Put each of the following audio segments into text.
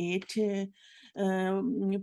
8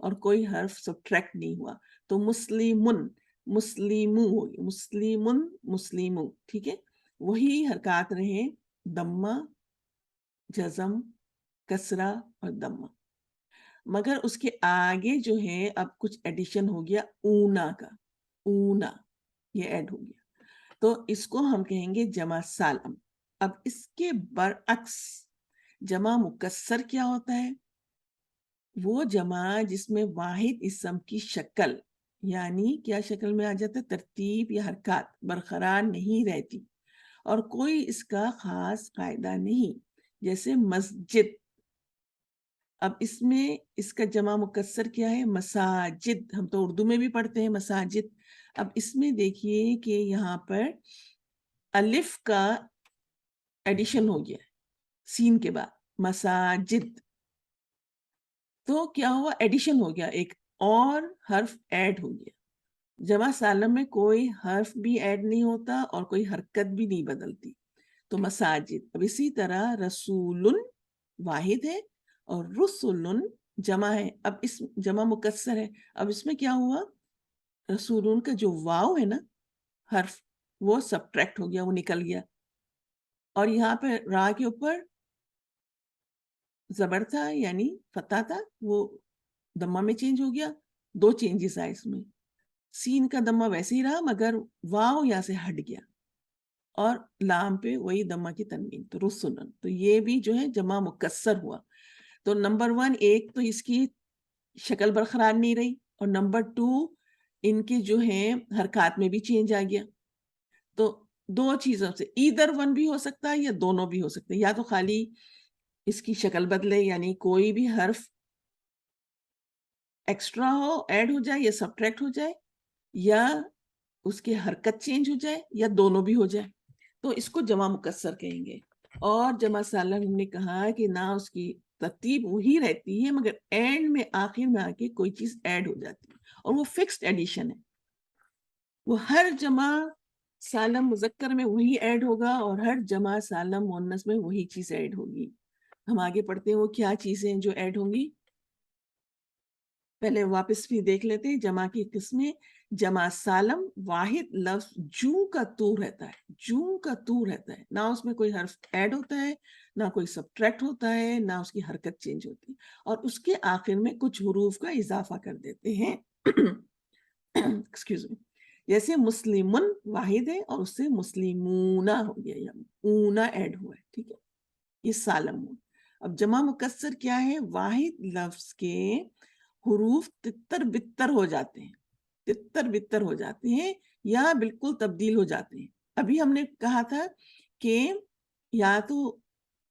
اور کوئی حرف سبٹریکٹ نہیں ہوا، تو مسلمن مسلیمو ہوگی، مسلمن مسلیمو، ٹھیک ہے، وہی حرکات رہے، دمہ، جزم، کسرہ اور دمہ، مگر اس کے آگے جو ہے اب کچھ ایڈیشن ہو گیا اونا کا، اونا یہ ایڈ ہو گیا، تو اس کو ہم کہیں گے جمع سالم۔ اب اس کے برعکس جمع مکسر کیا ہوتا ہے؟ وہ جمع جس میں واحد اسم کی شکل، یعنی کیا شکل میں آ جاتا ہے؟ ترتیب یا حرکات برقرار نہیں رہتی اور کوئی اس کا خاص قاعدہ نہیں، جیسے مسجد۔ اب اس میں اس کا جمع مکسر کیا ہے؟ مساجد، ہم تو اردو میں بھی پڑھتے ہیں مساجد۔ اب اس میں دیکھیے کہ یہاں پر الف کا ایڈیشن ہو گیا سین کے بعد، مساجد، تو کیا ہوا؟ ایڈیشن ہو گیا، ایک اور حرف ایڈ ہو گیا۔ جمع سالم میں کوئی حرف بھی ایڈ نہیں ہوتا اور کوئی حرکت بھی نہیں بدلتی، تو مساجد۔ اب اسی طرح رسول واحد ہے اور رسول جمع ہے، اب اس جمع مکسر ہے، اب اس میں کیا ہوا؟ رسول کا جو واو ہے نا حرف، وہ سبٹریکٹ ہو گیا، وہ نکل گیا، اور یہاں پہ را کے اوپر زبر تھا یعنی فتح تھا، وہ دمہ میں چینج ہو گیا۔ دو چینجز آئے اس میں، سین کا دمہ ویسے ہی رہا مگر واو یہاں سے ہٹ گیا، اور لام پہ وہی دمہ کی تنوین، تو رسولن، تو یہ بھی جو ہے جمع مکسر ہوا۔ تو نمبر 1 ایک تو اس کی شکل برقرار نہیں رہی، اور نمبر 2 ان کے جو ہیں حرکات میں بھی چینج آ گیا۔ تو دو چیزوں سے ایدر ون بھی ہو سکتا ہے یا دونوں بھی ہو سکتے ہیں، یا تو خالی اس کی شکل بدلے یعنی کوئی بھی حرف ایکسٹرا ہو، ایڈ ہو جائے یا سبٹریکٹ ہو جائے، یا اس کی حرکت چینج ہو جائے، یا دونوں بھی ہو جائے، تو اس کو جمع مکسر کہیں گے۔ اور جمع سالم ہم نے کہا کہ نہ اس کی ترتیب وہی رہتی ہے مگر اینڈ میں آخر میں آ کے کوئی چیز ایڈ ہو جاتی ہے، اور وہ فکسڈ ایڈیشن ہے، وہ ہر جمع سالم مذکر میں وہی ایڈ ہوگا اور ہر جمع سالم مؤنث میں وہی چیز ایڈ ہوگی۔ ہم آگے پڑھتے ہیں وہ کیا چیزیں جو ایڈ ہوں گی، پہلے واپس بھی دیکھ لیتے ہیں جمع کی قسمیں۔ جمع سالم واحد لفظ جو کا تو رہتا ہے، جو کا تو رہتا ہے، نہ اس میں کوئی حرف ایڈ ہوتا ہے، نہ کوئی سبٹریکٹ ہوتا ہے، نہ اس کی حرکت چینج ہوتی ہے، اور اس کے آخر میں کچھ حروف کا اضافہ کر دیتے ہیں ایکسکیوز می، جیسے مسلمن واحد ہے اور اس سے مسلمونہ ہو گیا، یا اونا ایڈ ہوا ہے، ٹھیک ہے، یہ سالم ہوا۔ اب جمع مکسر کیا ہے؟ واحد لفظ کے حروف تتر بتر ہو جاتے ہیں، تتر بتر ہو جاتے ہیں یا بالکل تبدیل ہو جاتے ہیں۔ ابھی ہم نے کہا تھا کہ یا تو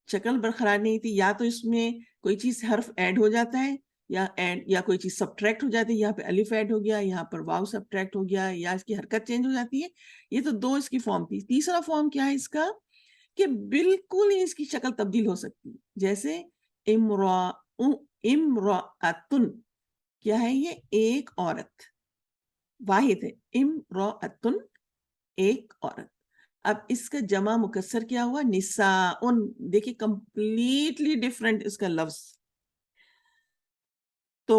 شکل برقرار نہیں تھی، یا تو اس میں کوئی چیز حرف ایڈ ہو جاتا ہے، یا کوئی چیز سبٹریکٹ ہو جاتی ہے، یہاں پہ الف ایڈ ہو گیا، یہاں پر واو سبٹریکٹ ہو گیا، یا اس کی حرکت چینج ہو جاتی ہے۔ یہ تو دو اس کی فارم تھی۔ تیسرا فارم کیا ہے اس کا کہ بالکل ہی اس کی شکل تبدیل ہو سکتی ہے، جیسے امرأتن، کیا ہے یہ؟ ایک عورت، واحد ہے، امرأتن ایک عورت۔ اب اس کا جمع مکسر کیا ہوا؟ نساءن، دیکھیں کمپلیٹلی ڈیفرنٹ اس کا لفظ، تو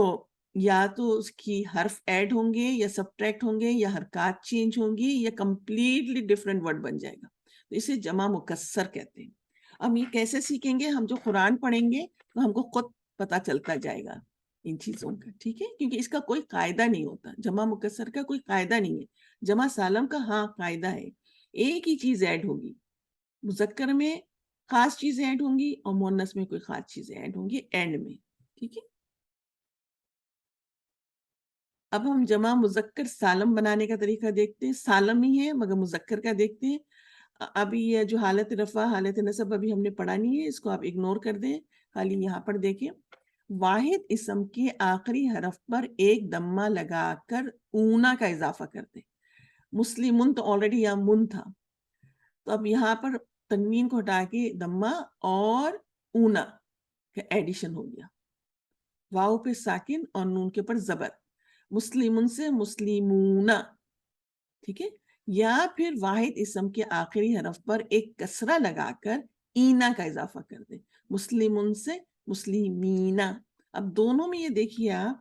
یا تو اس کی حرف ایڈ ہوں گے یا سبٹریکٹ ہوں گے یا حرکات چینج ہوں گی یا کمپلیٹلی ڈیفرنٹ ورڈ بن جائے گا، تو اسے جمع مکسر کہتے ہیں۔ اب یہ کیسے سیکھیں گے؟ ہم جو قرآن پڑھیں گے تو ہم کو خود پتا چلتا جائے گا ان چیزوں کا، ٹھیک ہے، کیونکہ اس کا کوئی قاعدہ نہیں ہوتا، جمع مکسر کا کوئی قاعدہ نہیں ہے۔ جمع سالم کا ہاں قاعدہ ہے، ایک ہی چیز ایڈ ہوگی، مذکر میں خاص چیزیں ایڈ ہوں گی اور مؤنث میں کوئی خاص چیزیں ایڈ ہوں گی اینڈ میں، ٹھیک ہے۔ اب ہم جمع مذکر سالم بنانے کا طریقہ دیکھتے ہیں، سالم ہی ہے مگر مذکر کا دیکھتے ہیں۔ ابھی یہ جو حالت رفع حالت نصب ابھی ہم نے پڑھا نہیں ہے، اس کو آپ اگنور کر دیں، خالی یہاں پر دیکھیں۔ واحد اسم کے آخری حرف پر ایک دمہ لگا کر اونا کا اضافہ کر دیں۔ مسلمن تو آلریڈی یہاں من تھا، تو اب یہاں پر تنوین کو ہٹا کے دمہ اور اونا کا ایڈیشن ہو گیا، واو پہ ساکن اور نون کے اوپر زبر، مسلمن سے مسلمون، ٹھیک ہے، یا پھر واحد اسم کے آخری حرف پر ایک کسرہ لگا کر اینا کا اضافہ کر دیں، مسلمن سے مسلمین۔ اب دونوں میں یہ دیکھیے آپ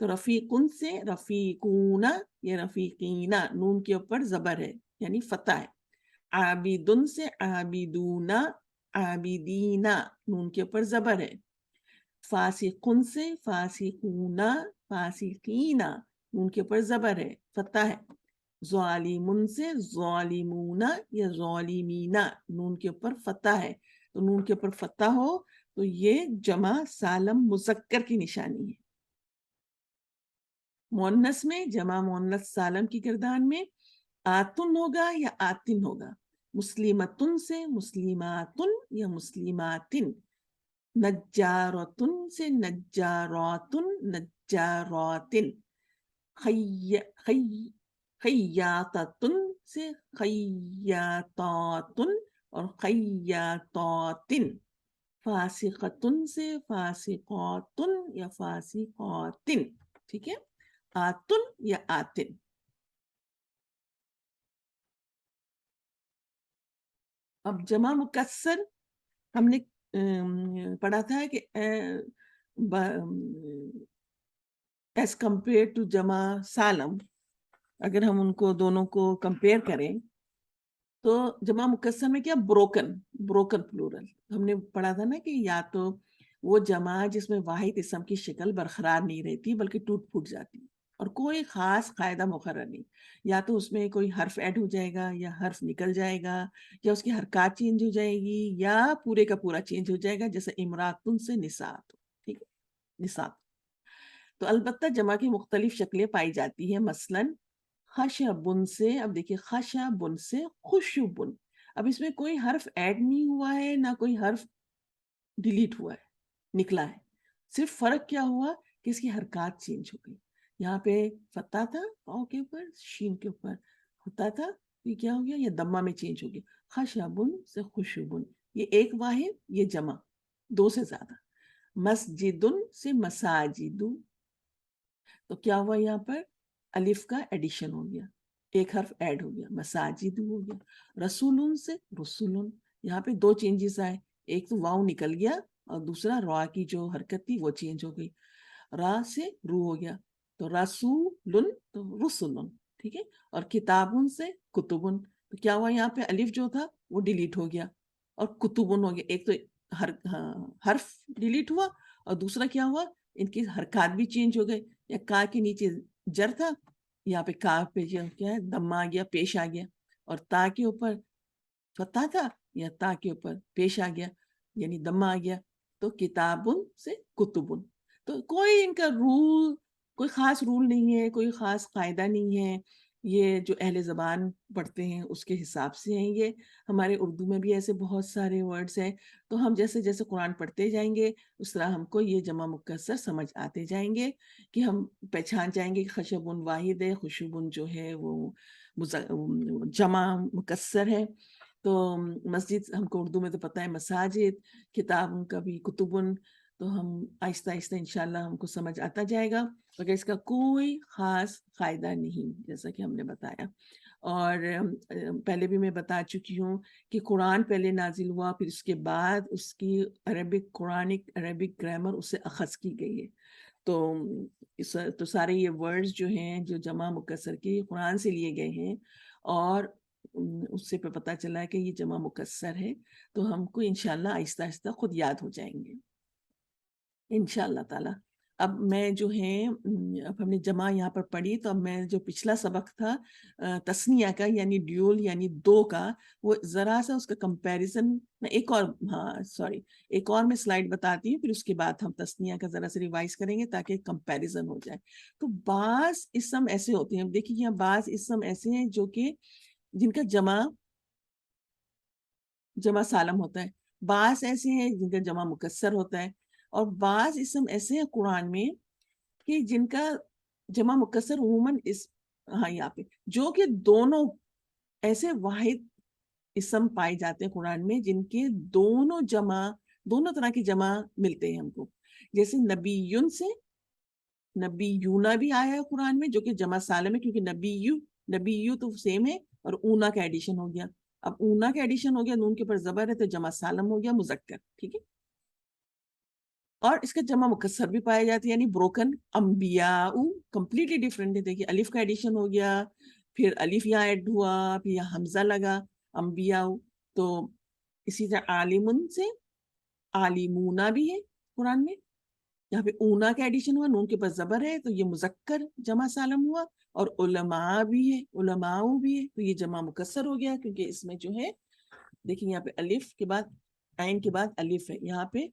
تو رفیقن سے رفیقونا یا رفیقینا نون کے اوپر زبر ہے یعنی فتح ہے. عابدن سے عابدونا عابدینا نون کے اوپر زبر ہے. فاسقن سے فاسقونا فاسقینا نون کے اوپر زبر ہے فتح ہے. ظالمن سے ظالمونا یا ظالمینا نون کے اوپر فتح ہے. تو نون کے اوپر فتح ہو تو یہ جمع سالم مذکر کی نشانی ہے. مؤنث میں جمع مؤنث سالم کی گردان میں آتن ہوگا یا آتن ہوگا. مسلمتن سے مسلماتن یا مسلماتن. نجارتن سے نجاراتن نجاراتن. خیاطتن سے خیاطاتن اور خیاطاتن. فاسقتن سے فاسقاتن یا فاسقاتن. ٹھیک ہے، آتن یا آتن. اب جمع مکسر ہم نے پڑھا تھا کہ ایز کمپیئر ٹو جمع سالم، اگر ہم ان کو دونوں کو کمپیئر کریں تو جمع مکسر میں کیا بروکن پلورل. ہم نے پڑھا تھا نا کہ یا تو وہ جمع جس میں واحد اسم کی شکل برقرار نہیں رہتی بلکہ ٹوٹ پھوٹ جاتی اور کوئی خاص قاعدہ مقرر نہیں، یا تو اس میں کوئی حرف ایڈ ہو جائے گا یا حرف نکل جائے گا یا اس کی حرکات چینج ہو جائے گی یا پورے کا پورا چینج ہو جائے گا، جیسے امراتن سے نسات. ٹھیک ہے، نسات. تو البتہ جمع کی مختلف شکلیں پائی جاتی ہیں. مثلاً خشبن سے، اب دیکھیے خشبن سے خشبن، اب اس میں کوئی حرف ایڈ نہیں ہوا ہے نہ کوئی حرف ڈیلیٹ ہوا ہے، نکلا ہے. صرف فرق کیا ہوا کہ اس کی حرکات چینج ہو گئی. یہاں پہ فتح تھا او کے اوپر، شین کے اوپر ہوتا تھا، یہ کیا ہو گیا، یہ دمہ میں چینج ہو گیا. خشبن سے خشبن، یہ ایک واحد، یہ جمع دو سے زیادہ. مسجدن سے مساجد، تو کیا ہوا یہاں پر الف کا ایڈیشن ہو گیا، ایک حرف ایڈ ہو گیا، مساجد ہو گیا. رسولن سے رسولن، یہاں پہ دو چینجز آئے، ایک تو واؤ نکل گیا اور دوسرا را کی جو حرکت تھی وہ چینج ہو گئی. را سے رو ہو گیا، تو رسولن تو رسولن. ٹھیک ہے، اور کتابن سے کتبن، تو کیا ہوا یہاں پہ الف جو تھا وہ ڈیلیٹ ہو گیا اور کتبن ہو گیا. ایک تو حرف ڈیلیٹ ہوا اور دوسرا کیا ہوا، ان کی حرکات بھی چینج ہو گئے. یا کا کے نیچے جر تھا، یہاں پہ کا پہ کیا ہے دمہ آ گیا، پیش آ گیا. اور تا کے اوپر فتح تھا یا تا کے اوپر پیش آ گیا یعنی دمہ آ گیا. تو کتابن سے کتبن. تو کوئی ان کا رول، کوئی خاص رول نہیں ہے، کوئی خاص قاعدہ نہیں ہے. یہ جو اہل زبان پڑھتے ہیں اس کے حساب سے ہیں. یہ ہمارے اردو میں بھی ایسے بہت سارے ورڈز ہیں، تو ہم جیسے جیسے قرآن پڑھتے جائیں گے اس طرح ہم کو یہ جمع مکسر سمجھ آتے جائیں گے کہ ہم پہچان جائیں گے کہ خشبن واحد ہے، خشبن جو ہے وہ جمع مکسر ہے. تو مسجد ہم کو اردو میں تو پتہ ہے مساجد، کتاب کا بھی کتبن. تو ہم آہستہ آہستہ انشاءاللہ ہم کو سمجھ آتا جائے گا، مگر اس کا کوئی خاص قاعدہ نہیں جیسا کہ ہم نے بتایا. اور پہلے بھی میں بتا چکی ہوں کہ قرآن پہلے نازل ہوا، پھر اس کے بعد اس کی قرآنک عربک گرامر اس سے اخذ کی گئی ہے. تو سارے یہ ورڈز جو ہیں جو جمع مکسر کے قرآن سے لیے گئے ہیں اور اس سے پہ پتہ چلا کہ یہ جمع مکسر ہے. تو ہم کو انشاءاللہ آہستہ آہستہ خود یاد ہو جائیں گے انشاءاللہ تعالی. اب میں جو ہے اب ہم نے جمع یہاں پر پڑھی، تو اب میں جو پچھلا سبق تھا تثنیہ کا یعنی ڈیول یعنی دو کا، وہ ذرا سا اس کا کمپیریزن ایک اور میں سلائیڈ بتاتی ہوں، پھر اس کے بعد ہم تثنیہ کا ذرا سا ریوائز کریں گے تاکہ کمپیریزن ہو جائے. تو بعض اسم ایسے ہوتے ہیں، دیکھیے یہاں بعض اسم ایسے ہیں جو کہ جن کا جمع سالم ہوتا ہے، بعض ایسے ہیں جن کا جمع مکسر ہوتا ہے، اور بعض اسم ایسے ہیں قرآن میں کہ جن کا جمع مکسر عموماً یہاں پہ جو کہ دونوں ایسے واحد اسم پائے جاتے ہیں قرآن میں جن کے دونوں طرح کی جمع ملتے ہیں ہم کو. جیسے نبیون سے نبیونا بھی آیا ہے قرآن میں جو کہ جمع سالم ہے، کیونکہ نبیو تو سیم ہے اور اونا کا ایڈیشن ہو گیا. اب اونا کا ایڈیشن ہو گیا، نون کے پر زبر ہے تو جمع سالم ہو گیا مذکر. ٹھیک ہے، اور اس کا جمع مکسر بھی پایا جاتا ہے، یعنی بروکن انبیاء، کمپلیٹلی ڈفرینٹ ہے. دیکھیے الف کا ایڈیشن ہو گیا، پھر الف یہاں ایڈ ہوا، پھر یہاں حمزہ لگا، انبیاء. تو اسی طرح عالمن سے عالمونا بھی ہے قرآن میں. یہاں پہ اونا کا ایڈیشن ہوا، نون کے پاس زبر ہے تو یہ مذکر جمع سالم ہوا. اور علماء بھی ہے، علماء بھی ہے، تو یہ جمع مکسر ہو گیا، کیونکہ اس میں جو ہے دیکھیں یہاں پہ الف کے بعد عین کے بعد الف ہے، یہاں پہ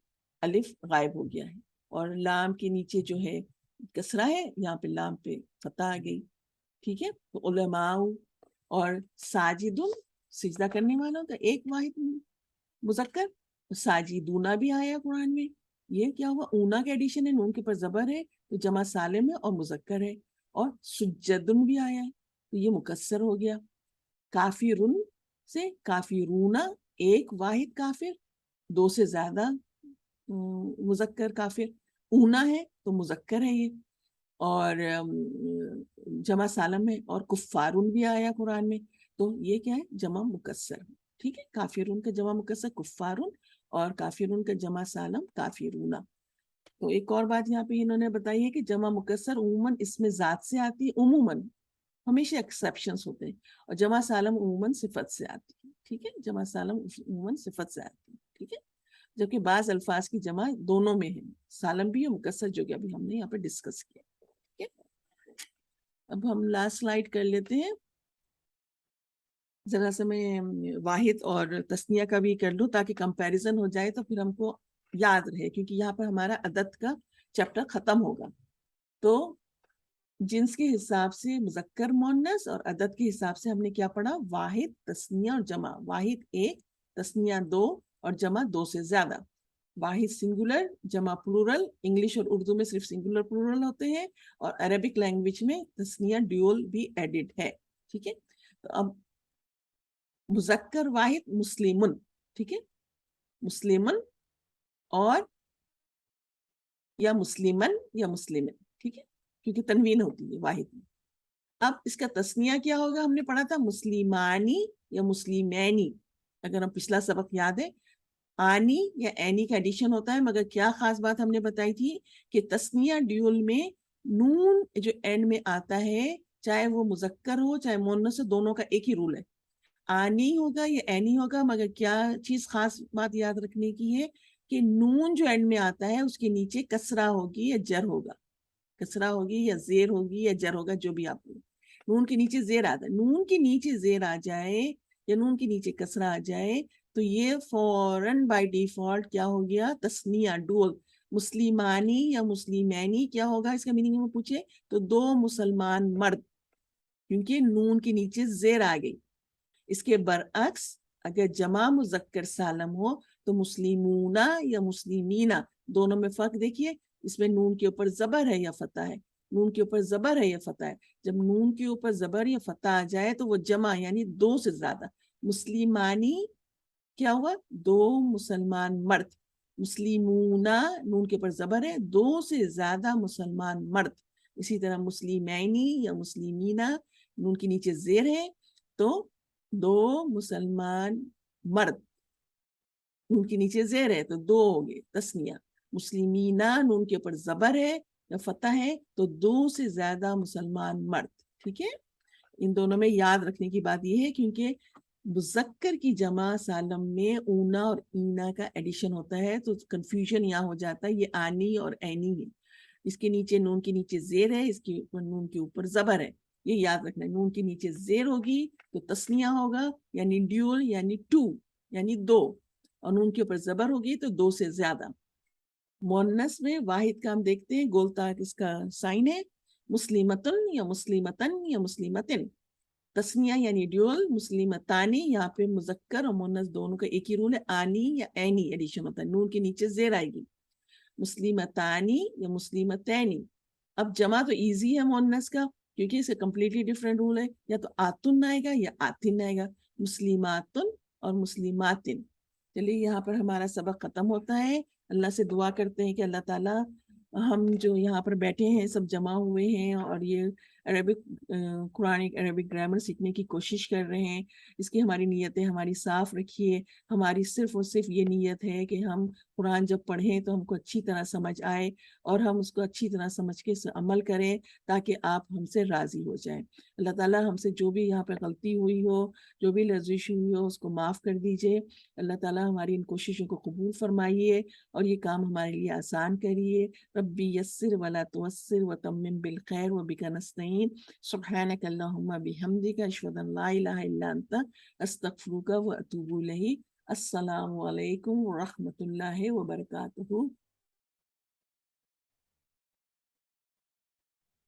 الف غائب ہو گیا ہے. اور لام کے نیچے جو ہے کسرہ ہے، یہاں پہ لام پہ فتح آ گئی. ٹھیک ہے، تو علماء. اور ساجدن سجدہ کرنے والوں کا ایک واحد مذکر. ساجدونا بھی آیا قرآن میں. یہ کیا ہوا؟ اونا کا ایڈیشن ہے، نون کے پر زبر ہے تو جمع سالم ہے اور مذکر ہے. اور سجدن بھی آیا ہے تو یہ مکسر ہو گیا. کافرن سے کافرونا ایک واحد کافر، دو سے زیادہ مذکر کافر. اونا ہے تو مذکر ہے یہ، اور جمع سالم ہے. اور کفارن بھی آیا قرآن میں، تو یہ کیا ہے؟ جمع مکسر. ٹھیک ہے، کافرون کا جمع مکسر کفارن، اور کافرون کا جمع سالم کافرونا. تو ایک اور بات یہاں پہ انہوں نے بتائی ہے کہ جمع مکسر عموماً اس میں ذات سے آتی ہے، عموماً، ہمیشہ ایکسیپشنز ہوتے ہیں. اور جمع سالم عموماً صفت سے آتی ہے. ٹھیک ہے، جمع سالم عموماً صفت سے آتی ہے. ٹھیک ہے، جبکہ بعض الفاظ کی جمع دونوں میں ہے، سالم بھی ہے مکسر، جو کہ ابھی ہم نے یہاں پہ ڈسکس کیا. ٹھیک ہے، اب ہم لاسٹ سلائیڈ کر لیتے ہیں. ذرا سا میں واحد اور تثنیہ کا بھی کر لوں تاکہ کمپیریزن ہو جائے تو پھر ہم کو یاد رہے، کیونکہ یہاں پر ہمارا عدد کا چیپٹر ختم ہوگا. تو جنس کے حساب سے مذکر مؤنث، اور عدد کے حساب سے ہم نے کیا پڑھا؟ واحد، تثنیہ اور جمع. واحد ایک، تثنیہ دو، اور جمع دو سے زیادہ. واحد سنگولر، جمع پلورل. انگلش اور اردو میں صرف سنگولر پلورل ہوتے ہیں، اور عربک لینگویج میں تثنیہ ڈیول بھی ایڈڈ ہے. ٹھیک ہے، تو اب مذکر واحد مسلمن. ٹھیک ہے، مسلمن اور یا مسلمن یا مسلمن. ٹھیک ہے، کیونکہ تنوین ہوتی ہے واحد میں. اب اس کا تثنیہ کیا ہوگا؟ ہم نے پڑھا تھا مسلمانی یا مسلمینی. اگر ہم پچھلا سبق یاد ہے، آنی یا اینی کا ایڈیشن ہوتا ہے، مگر کیا خاص بات ہم نے بتائی تھی کہ تثنیہ ڈیول میں نون جو اینڈ میں آتا ہے، چاہے وہ مذکر ہو چاہے مؤنث ہو، دونوں کا ایک ہی رول ہے، آنی ہوگا یا اینی ہوگا. مگر کیا چیز خاص بات یاد رکھنے کی ہے کہ نون جو اینڈ میں آتا ہے اس کے نیچے کسرہ ہوگی یا جر ہوگا. کسرہ ہوگی یا زیر ہوگی یا جر ہوگا، جو بھی آپ کو. نون کے نیچے زیر آتا ہے، نون کے نیچے زیر آ جائے یا نون کے نیچے کسرہ آ جائے تو یہ فوراً بائی ڈیفالٹ کیا ہو گیا؟ تثنیہ ڈول. مسلمانی یا مسلمینی کیا ہوگا اس کا میننگ میں پوچھے تو دو مسلمان مرد، کیونکہ نون کے نیچے زیر آ گئی. اس کے برعکس اگر جمع مذکر سالم ہو تو مسلمونا یا مسلمینہ، دونوں میں فرق دیکھیے. اس میں نون کے اوپر زبر ہے یا فتح ہے، نون کے اوپر زبر ہے یا فتح ہے. جب نون کے اوپر زبر یا فتح آ جائے تو وہ جمع یعنی دو سے زیادہ. مسلمانی کیا ہوا؟ دو مسلمان مرد. مسلمونا نون کے اوپر زبر ہے، دو سے زیادہ مسلمان مرد. اسی طرح مسلمینی یا مسلمینہ نون کے نیچے زیر ہے تو دو مسلمان مرد. نون کے نیچے زیر ہے تو دو ہو گئے تثنیہ. مسلمینہ نون کے اوپر زبر ہے یا فتح ہے تو دو سے زیادہ مسلمان مرد. ٹھیک ہے، ان دونوں میں یاد رکھنے کی بات یہ ہے کیونکہ مذکر کی جمع سالم میں اونا اور اینا کا ایڈیشن ہوتا ہے تو کنفیوژن یہاں ہو جاتا ہے. یہ آنی اور اینی ہے، اس کے نیچے نون کے نیچے زیر ہے، اس کے اوپر نون کے اوپر زبر ہے. یہ یاد رکھنا ہے، نون کے نیچے زیر ہوگی تو تثنیہ ہوگا یعنی ڈیول یعنی ٹو یعنی دو، اور نون کے اوپر زبر ہوگی تو دو سے زیادہ. مؤنث میں واحد کا ہم دیکھتے ہیں گول تاک اس کا سائن ہے، مسلمتن یا مسلمتن یا مسلمتن. تثنیہ یعنی ڈیول مسلمتانی، یہاں پہ مذکر اور مؤنث دونوں کا ایک ہی رول ہے، آنی یا اینی ایڈیشن ہوتا ہے، نون کے نیچے زیر آئے گی. مسلمتانی یا مسلمتینی. اب جمع تو ایزی ہے مؤنث کا کیونکہ اس کا کمپلیٹلی ڈفرینٹ رول ہے، یا تو آتن آئے گا یا آتن آئے گا. مسلماتن اور مسلماتن. چلیے یہاں پر ہمارا سبق ختم ہوتا ہے. اللہ سے دعا کرتے ہیں کہ اللہ تعالیٰ ہم جو یہاں پر بیٹھے ہیں سب جمع ہوئے ہیں اور یہ عربک قرآنک عربک گرامر سیکھنے کی کوشش کر رہے ہیں، اس کی ہماری نیتیں ہماری صاف رکھیے. ہماری صرف اور صرف یہ نیت ہے کہ ہم قرآن جب پڑھیں تو ہم کو اچھی طرح سمجھ آئے اور ہم اس کو اچھی طرح سمجھ کے عمل کریں تاکہ آپ ہم سے راضی ہو جائیں. اللہ تعالیٰ ہم سے جو بھی یہاں پہ غلطی ہوئی ہو، جو بھی لرزش ہوئی ہو، اس کو معاف کر دیجئے. اللہ تعالیٰ ہماری ان کوششوں کو قبول فرمائیے اور یہ کام ہمارے لیے آسان کریے. ربی یسر ولا تعسر وتمم بالخیر وبک نستعین. سبحانک اللہم بحمدک اشہد ان لا الہ الا انت استغفرک واتوب الیک. السلام علیکم ورحمۃ اللہ وبرکاتہ.